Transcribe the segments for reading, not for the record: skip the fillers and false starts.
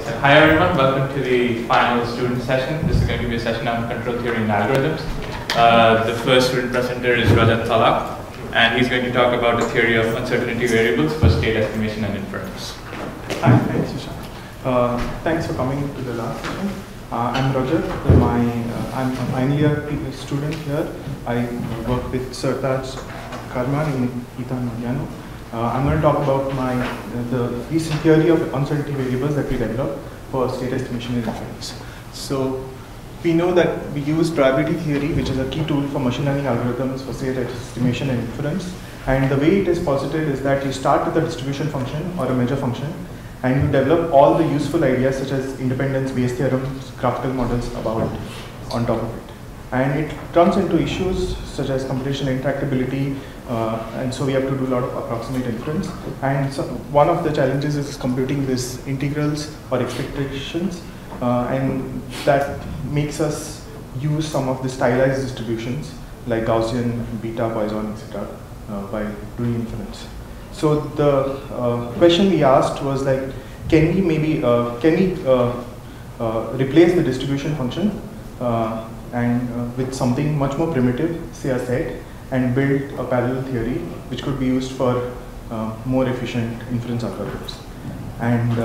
Hi everyone, welcome to the final student session. This is going to be a session on control theory and algorithms. The first student presenter is Rajat Talak, and he's going to talk about the theory of uncertainty variables for state estimation and inference. Hi, thanks Shashank. Thanks for coming to the last session. I'm Rajat. I'm a final year student here. I work with Sartaj Karma in Ethan Mariano. I'm going to talk about the recent theory of uncertainty variables that we developed for state estimation and inference. So we know that we use probability theory, which is a key tool for machine learning algorithms for state estimation and inference. And the way it is posited is that you start with a distribution function or a measure function, and you develop all the useful ideas such as independence, Bayes theorems, graphical models about on top of it. And it turns into issues such as computational intractability, and so we have to do a lot of approximate inference. And so one of the challenges is computing these integrals or expectations, and that makes us use some of the stylized distributions like Gaussian, beta, Poisson, etc. By doing inference. So the question we asked was like, can we replace the distribution function with something much more primitive, say a set, and build a parallel theory which could be used for more efficient inference algorithms. And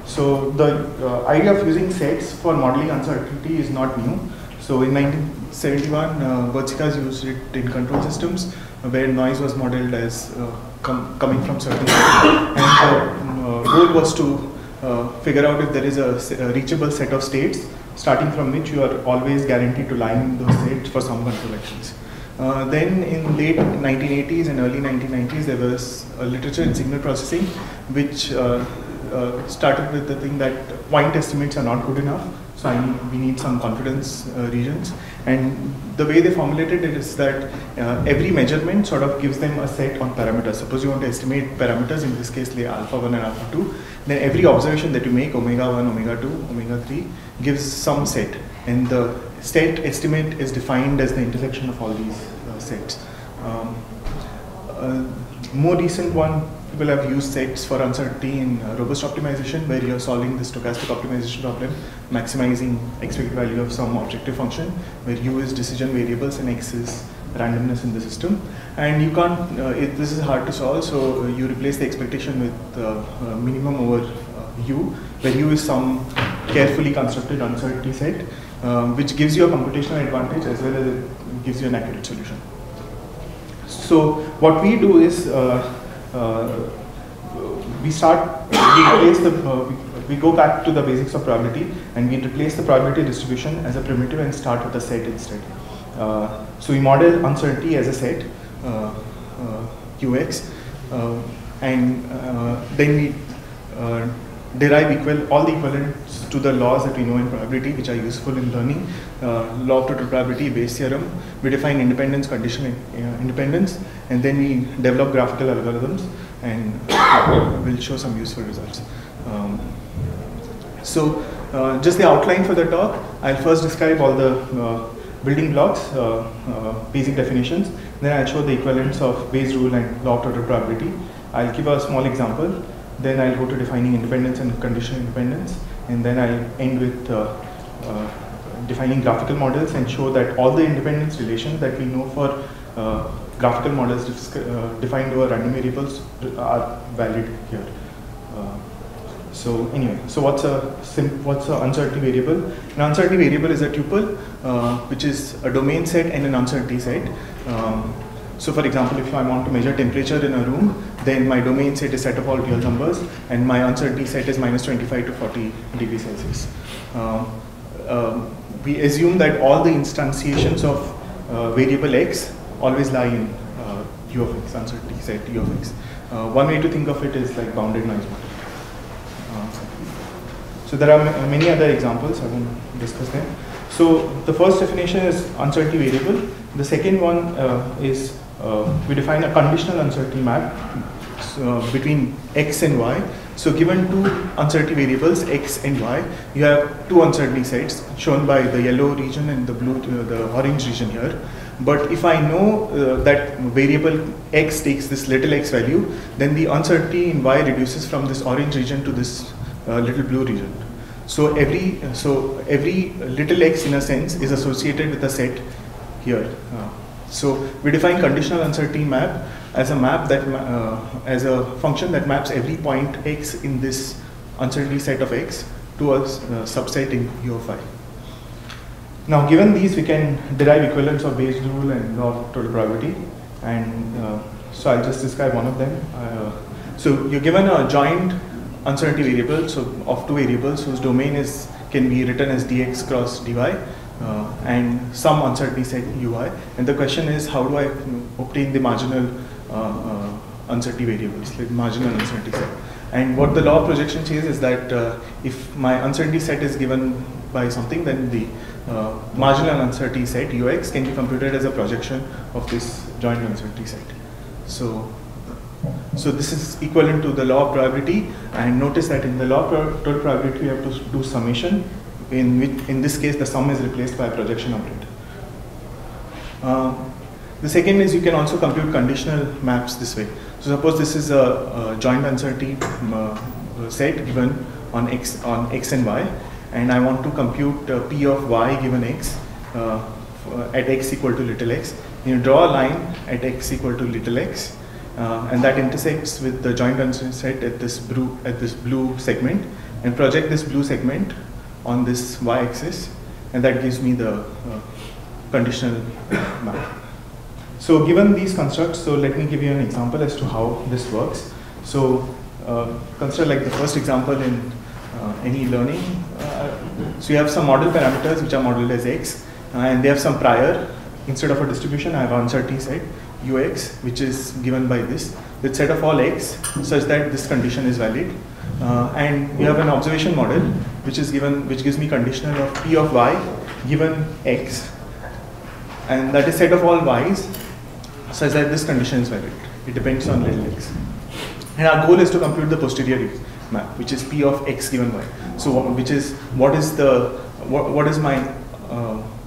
so the idea of using sets for modeling uncertainty is not new. So in 1971, Burtsikas used it in control systems where noise was modeled as coming from certain sets. And the goal was to figure out if there is a reachable set of states starting from which you are always guaranteed to lie in those states for some control actions. Then in late 1980s and early 1990s, there was a literature in signal processing which started with the thing that point estimates are not good enough. So we need some confidence regions. And the way they formulated it is that every measurement sort of gives them a set on parameters. Suppose you want to estimate parameters, in this case, like alpha 1 and alpha 2, then every observation that you make, omega 1, omega 2, omega 3, gives some set. And the set estimate is defined as the intersection of all these sets. More recent one, people have used sets for uncertainty in robust optimization, where you're solving the stochastic optimization problem, maximizing expected value of some objective function, where U is decision variables and X is randomness in the system. And you can't, this is hard to solve, so you replace the expectation with minimum over U, where U is some carefully constructed uncertainty set, which gives you a computational advantage as well as it gives you an accurate solution. So what we do is, we go back to the basics of probability, and we replace the probability distribution as a primitive and start with a set instead. So we model uncertainty as a set, Ux, and then we derive all the equivalents to the laws that we know in probability, which are useful in learning. Law of total probability, Bayes theorem. We define independence, conditional independence, and then we develop graphical algorithms, and we'll show some useful results. So just the outline for the talk, I'll first describe all the building blocks, basic definitions, then I'll show the equivalents of Bayes rule and law of total probability. I'll give a small example, then I'll go to defining independence and conditional independence, and then I'll end with defining graphical models and show that all the independence relations that we know for graphical models defined over random variables are valid here. So anyway, so what's a uncertainty variable? An uncertainty variable is a tuple, which is a domain set and an uncertainty set. So for example, if I want to measure temperature in a room, then my domain set is set of all real numbers, and my uncertainty set is minus 25 to 40 degrees Celsius. We assume that all the instantiations of variable x always lie in U of x, uncertainty set U of x. One way to think of it is like bounded noise model. So there are many other examples, I won't discuss them. So the first definition is uncertainty variable. The second one is we define a conditional uncertainty map between x and y. So given two uncertainty variables, x and y, you have two uncertainty sets shown by the yellow region and the orange region here. But if I know that variable x takes this little x value, then the uncertainty in y reduces from this orange region to this little blue region. So every little x in a sense is associated with a set here. So we define conditional uncertainty map as a map that as a function that maps every point x in this uncertainty set of x to a subset in U of I. Now, given these, we can derive equivalence of Bayes' rule and law of total probability, and so I'll just describe one of them. So you're given a joint uncertainty variable, so of two variables whose domain can be written as dx cross dy, and some uncertainty set ui, and the question is, how do I obtain the marginal uncertainty variables, like marginal uncertainty set? And what the law of projection says is that if my uncertainty set is given by something, then the marginal uncertainty set ux can be computed as a projection of this joint uncertainty set. So this is equivalent to the law of probability, and notice that in the law of total probability we have to do summation, in which in this case the sum is replaced by a projection operator. The second is you can also compute conditional maps this way. So suppose this is a joint uncertainty set given on x and y, and I want to compute p of y given x at x equal to little x. You draw a line at x equal to little x, and that intersects with the joint uncertainty set at this blue segment, and project this blue segment on this y-axis, and that gives me the conditional map. So given these constructs, so let me give you an example as to how this works. So consider like the first example in any learning. So you have some model parameters which are modeled as x, and they have some prior. Instead of a distribution, I have an uncertainty set ux, which is given by this with set of all x such that this condition is valid, and you have an observation model which gives me conditional of p of y given x, and that is set of all y's such that this condition is valid. It depends on little x, and our goal is to compute the posterior map, which is p of x given y. So what is my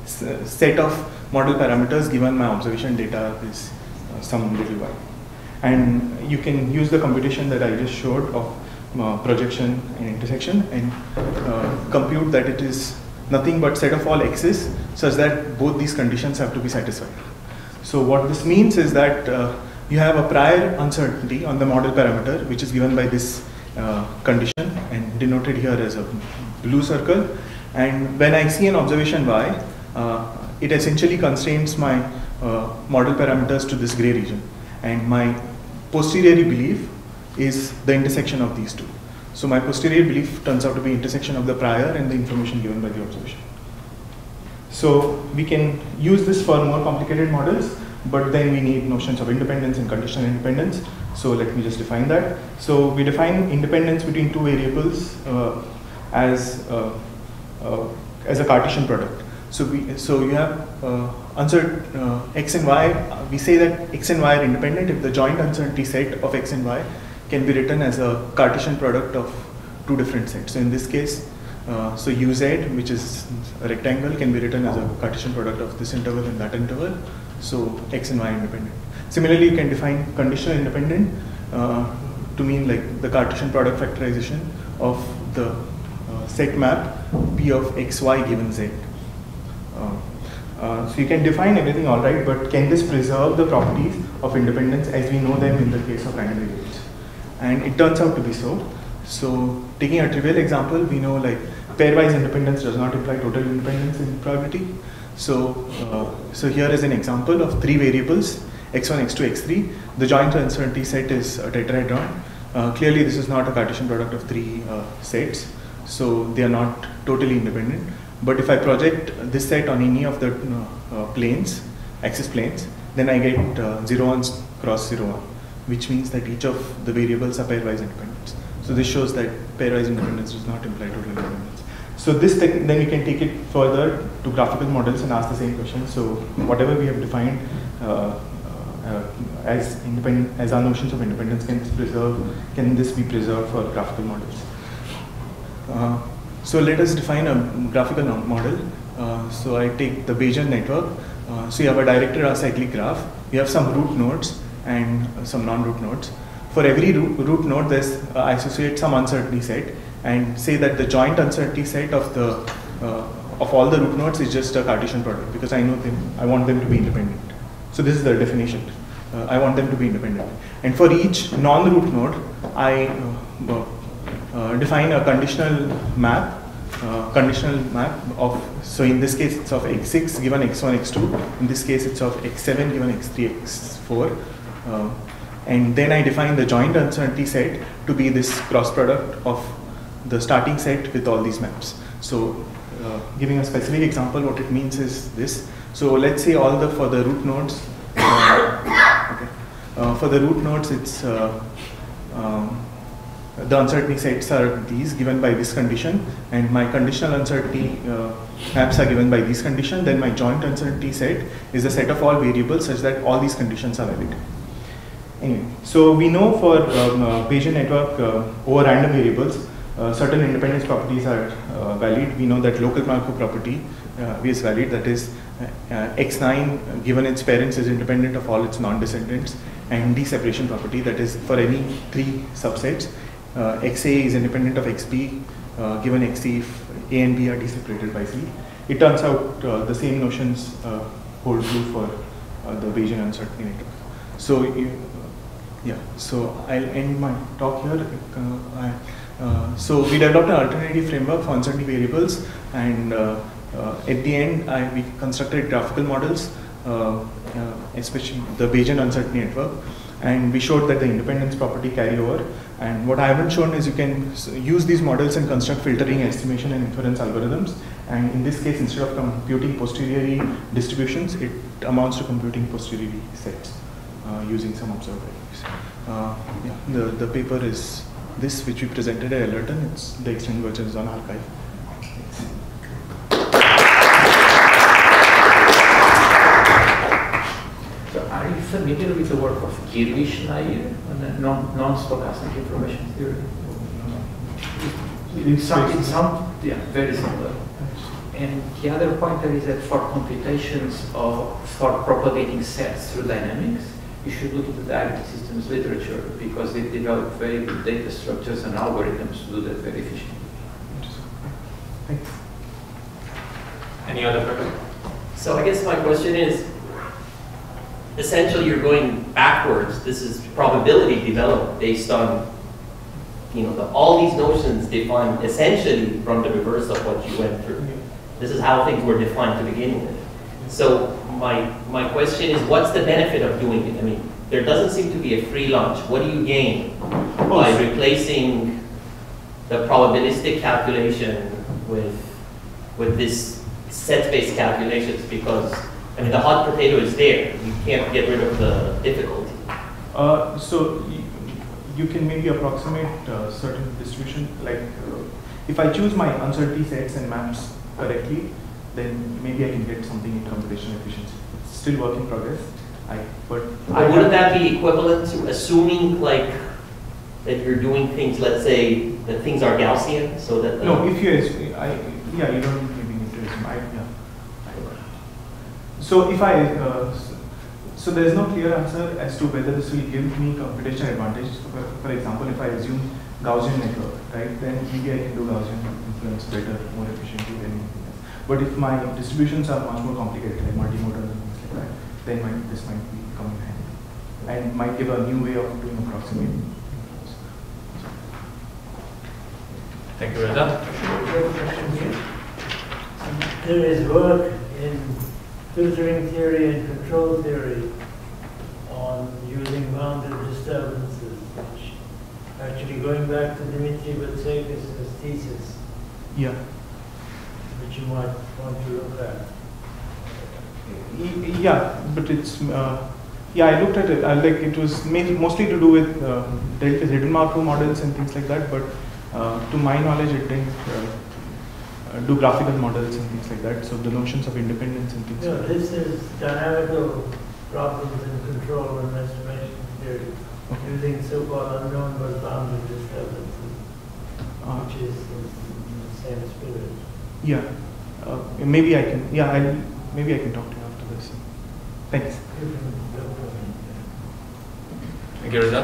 set of model parameters given my observation data is some little y, and you can use the computation that I just showed of projection and intersection, and compute that it is nothing but set of all x's such that both these conditions have to be satisfied. So what this means is that you have a prior uncertainty on the model parameter which is given by this condition and denoted here as a blue circle, and when I see an observation y, it essentially constrains my model parameters to this gray region, and my posteriori belief is the intersection of these two. So my posterior belief turns out to be intersection of the prior and the information given by the observation. So we can use this for more complicated models, but then we need notions of independence and conditional independence. So let me just define that. So we define independence between two variables as a Cartesian product. So you have x and y. We say that x and y are independent if the joint uncertainty set of x and y can be written as a Cartesian product of two different sets. So in this case, so uz, which is a rectangle, can be written as a Cartesian product of this interval and that interval. So x and y are independent. Similarly, you can define conditional independent to mean like the Cartesian product factorization of the set map p of xy given z. So you can define everything all right, but can this preserve the properties of independence as we know them in the case of random variables? And it turns out to be so. So taking a trivial example, we know like pairwise independence does not imply total independence in probability. So here is an example of three variables, x1, x2, x3. The joint uncertainty set is a tetrahedron. Clearly this is not a Cartesian product of three sets, so they are not totally independent. But if I project this set on any of the planes, axis planes, then I get 0, 1 cross 0, 1, which means that each of the variables are pairwise independent. So this shows that pairwise independence does not imply total independence. So this then we can take it further to graphical models and ask the same question. So whatever we have defined as our notions of independence, can this be preserved for graphical models? So let us define a graphical model. So I take the Bayesian network. So you have a directed acyclic graph. You have some root nodes and some non-root nodes. For every root node, I associate some uncertainty set, and say that the joint uncertainty set of all the root nodes is just a Cartesian product, because I know them, I want them to be independent. So this is the definition. I want them to be independent. And for each non-root node, I define a conditional map of, so in this case it's of x6 given x1, x2. In this case it's of x7 given x3, x4. And then I define the joint uncertainty set to be this cross product of the starting set with all these maps. So giving a specific example, what it means is this. So let's say for the root nodes, for the root nodes, it's the uncertainty sets are these given by this condition, and my conditional uncertainty maps are given by this condition. Then my joint uncertainty set is a set of all variables such that all these conditions are valid. Anyway, so we know for Bayesian network over random variables, certain independence properties are valid. We know that local Markov property is valid, that is x9 given its parents is independent of all its non-descendants, and d-separation property, that is for any three subsets, xa is independent of xb given xc if a and b are d-separated by c. It turns out the same notions hold true for the Bayesian uncertainty network. So so I'll end my talk here. So we developed an alternative framework for uncertainty variables, and at the end we constructed graphical models, especially the Bayesian uncertainty network, and we showed that the independence property carry over. And what I haven't shown is you can use these models and construct filtering, estimation, and inference algorithms. And in this case, instead of computing posteriori distributions, it amounts to computing posteriori sets using some observed values. The paper is this, which we presented at Ellerton. It's the extended version is on arXiv. So are you familiar with the work of Kirui-Schneier on the non-stochastic information theory? Yeah, very similar. And the other pointer is that for computations for propagating sets through dynamics, you should look into the dialectic systems literature, because they develop very good data structures and algorithms to do that very efficiently. Thanks. Any other questions? So I guess my question is, essentially you're going backwards. This is probability developed based on, all these notions defined essentially from the reverse of what you went through. This is how things were defined to begin with. So my question is, what's the benefit of doing it? I mean, there doesn't seem to be a free lunch. What do you gain by replacing the probabilistic calculation with this set-based calculations? Because, I mean, the hot potato is there. You can't get rid of the difficulty. So you can maybe approximate certain distribution. Like if I choose my uncertainty sets and maps correctly, then maybe I can get something in computational efficiency. It's still work in progress. But wouldn't that be equivalent to assuming that you're doing things, let's say that things are Gaussian, so that no, if you assume, you don't maybe need to assume. So if so there's no clear answer as to whether this will give me computational advantage. So for example, if I assume Gaussian network, right, then maybe I can do Gaussian inference better, more efficiently than anything else. But if my distributions are much more complicated, like multimodal and things like that, then this might be coming in handy and might give a new way of doing approximation. Thank you, Reza. There is work in filtering theory and control theory on using bounded disturbances, which actually going back to Dmitry Vatsakis' thesis, which you might want to look at. But it's I looked at it. Like it was mostly to do with dealt with hidden Markov models and things like that. But to my knowledge, it didn't do graphical models and things like that. So the notions of independence and things. No, this is dynamical problems in control and estimation theory, using so-called unknown but bounded disturbances, which is in the same spirit. Maybe I can. Maybe I can talk to you after this. Thanks. Thank you, Reza.